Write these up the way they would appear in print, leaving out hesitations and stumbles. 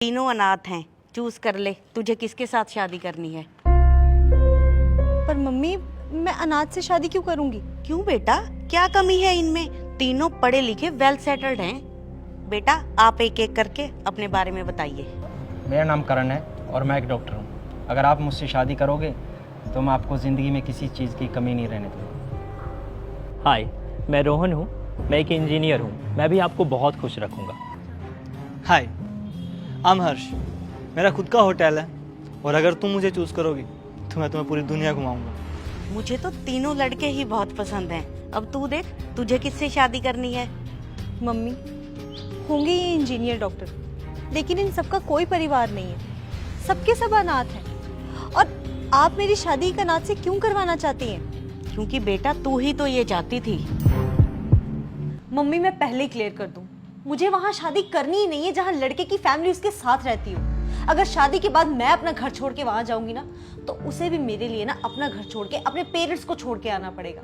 तीनों अनाथ हैं, चूज कर ले तुझे किसके साथ शादी करनी है। पर मम्मी, मैं अनाथ से शादी क्यों करूंगी? क्यों बेटा, क्या कमी है इनमें? तीनों पढ़े लिखे वेल सेटल्ड हैं। बेटा आप एक एक करके अपने बारे में बताइए। मेरा नाम करण है और मैं एक डॉक्टर हूँ। अगर आप मुझसे शादी करोगे तो मैं आपको ज़िंदगी में किसी चीज़ की कमी नहीं रहने दूँगा। हाय, मैं रोहन हूँ, मैं एक इंजीनियर हूँ। मैं भी आपको बहुत खुश रखूँगा। हाय, आई एम हर्ष। मेरा खुद का होटल है और अगर तुम मुझे चूज़ करोगी तो मैं तुम्हें पूरी दुनिया घुमाऊंगा। मुझे तो तीनों लड़के ही बहुत पसंद हैं। अब तू देख तुझे किससे शादी करनी है। मम्मी, होंगे ये इंजीनियर डॉक्टर, लेकिन इन सबका कोई परिवार नहीं है, सबके सब अनाथ हैं। और आप मेरी शादी एक अनाथ से क्यों करवाना चाहती हैं? क्योंकि बेटा तू ही तो ये चाहती थी। मम्मी, मैं पहले ही क्लियर कर दूं, मुझे वहां शादी करनी ही नहीं है जहां लड़के की फैमिली उसके साथ रहती हो। अगर शादी के बाद मैं अपना घर छोड़ के वहां जाऊंगी ना, तो उसे भी मेरे लिए ना अपना घर छोड़ के अपने पेरेंट्स को छोड़ के आना पड़ेगा।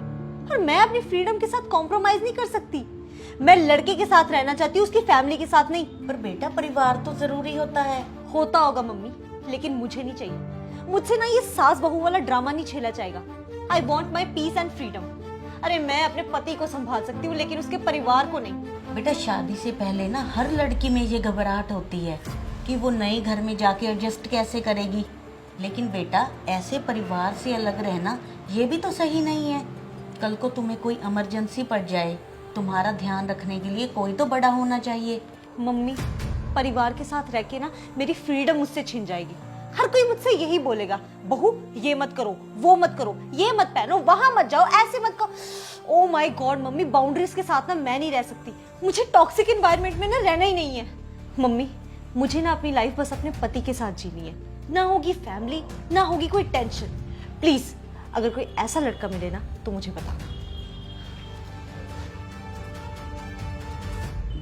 और मैं अपनी फ्रीडम के साथ कॉम्प्रोमाइज नहीं कर सकती। मैं लड़के के साथ रहना चाहती हूँ, उसकी फैमिली के साथ नहीं। पर बेटा परिवार तो जरूरी होता है। होता होगा मम्मी, लेकिन मुझे नहीं चाहिए। मुझसे ना ये सास बहू वाला ड्रामा नहीं झेला जाएगा। I want my peace and freedom. अरे मैं अपने पति को संभाल सकती हूँ, लेकिन उसके परिवार को नहीं। बेटा शादी से पहले ना हर लड़की में ये घबराहट होती है कि वो नए घर में जाके एडजस्ट कैसे करेगी। लेकिन बेटा ऐसे परिवार से अलग रहना ये भी तो सही नहीं है। कल को तुम्हें कोई इमरजेंसी पड़ जाए, तुम्हारा ध्यान रखने के लिए कोई तो बड़ा होना चाहिए। मम्मी, परिवार के साथ रह के ना मेरी फ्रीडम मुझसे छिन जाएगी। हर कोई मुझसे यही बोलेगा, बहू ये मत करो, वो मत करो, ये मत पहनो, वहां मत जाओ, ऐसे मत करो। Oh my God mummy, boundaries के साथ ना मैं नहीं रह सकती। मुझे टॉक्सिक एनवायरनमेंट में ना रहना ही नहीं है। मम्मी, मुझे ना अपनी लाइफ बस अपने पति के साथ जीनी है। ना होगी फैमिली, ना होगी कोई टेंशन। प्लीज अगर कोई ऐसा लड़का मिले ना तो मुझे बताना।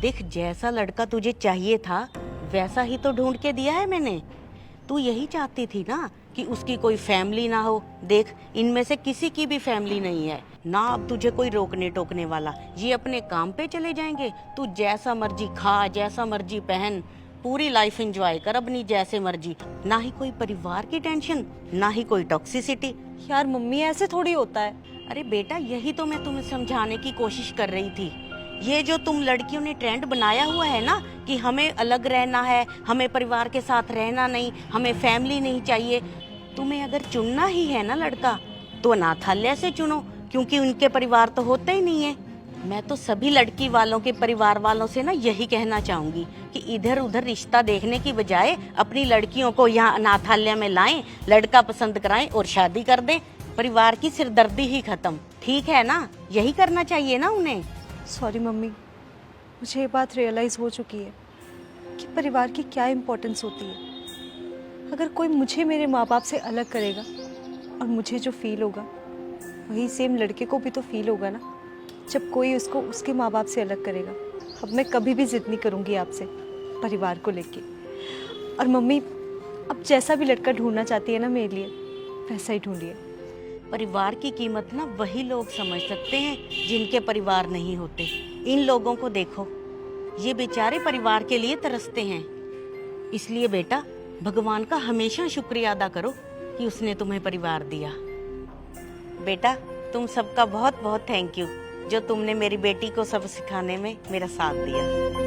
देख जैसा लड़का तुझे चाहिए था वैसा ही तो ढूंढ के दिया है मैंने। तू यही चाहती थी ना कि उसकी कोई फैमिली ना हो। देख इनमें से किसी की भी फैमिली नहीं है ना। अब तुझे कोई रोकने टोकने वाला, ये अपने काम पे चले जाएंगे। तू जैसा मर्जी खा, जैसा मर्जी पहन, पूरी लाइफ एंजॉय कर अपनी जैसे मर्जी। ना ही कोई परिवार की टेंशन, ना ही कोई टॉक्सिसिटी। यार मम्मी, ऐसे थोड़ी होता है। अरे बेटा यही तो मैं तुम्हें समझाने की कोशिश कर रही थी। ये जो तुम लड़कियों ने ट्रेंड बनाया हुआ है ना कि हमें अलग रहना है, हमें परिवार के साथ रहना नहीं, हमें फैमिली नहीं चाहिए। तुम्हें अगर चुनना ही है ना लड़का तो अनाथालय से चुनो, क्योंकि उनके परिवार तो होते ही नहीं है। मैं तो सभी लड़की वालों के परिवार वालों से ना यही कहना चाहूंगी कि इधर उधर रिश्ता देखने की बजाय अपनी लड़कियों को यहाँ अनाथालय में लाएं, लड़का पसंद कराएं और शादी कर दें। परिवार की सिरदर्दी ही खत्म। ठीक है ना? यही करना चाहिए ना उन्हें। सॉरी मम्मी, मुझे ये बात रियलाइज़ हो चुकी है कि परिवार की क्या इम्पोर्टेंस होती है। अगर कोई मुझे मेरे माँ बाप से अलग करेगा और मुझे जो फील होगा वही सेम लड़के को भी तो फील होगा ना, जब कोई उसको उसके माँ बाप से अलग करेगा। अब मैं कभी भी जिद नहीं करूँगी आपसे परिवार को लेके। और मम्मी, अब जैसा भी लड़का ढूंढना चाहती है ना मेरे लिए, वैसा ही ढूंढिए। परिवार की कीमत ना वही लोग समझ सकते हैं जिनके परिवार नहीं होते। इन लोगों को देखो, ये बेचारे परिवार के लिए तरसते हैं। इसलिए बेटा भगवान का हमेशा शुक्रिया अदा करो कि उसने तुम्हें परिवार दिया। बेटा तुम सबका बहुत बहुत थैंक यू जो तुमने मेरी बेटी को सब सिखाने में मेरा साथ दिया।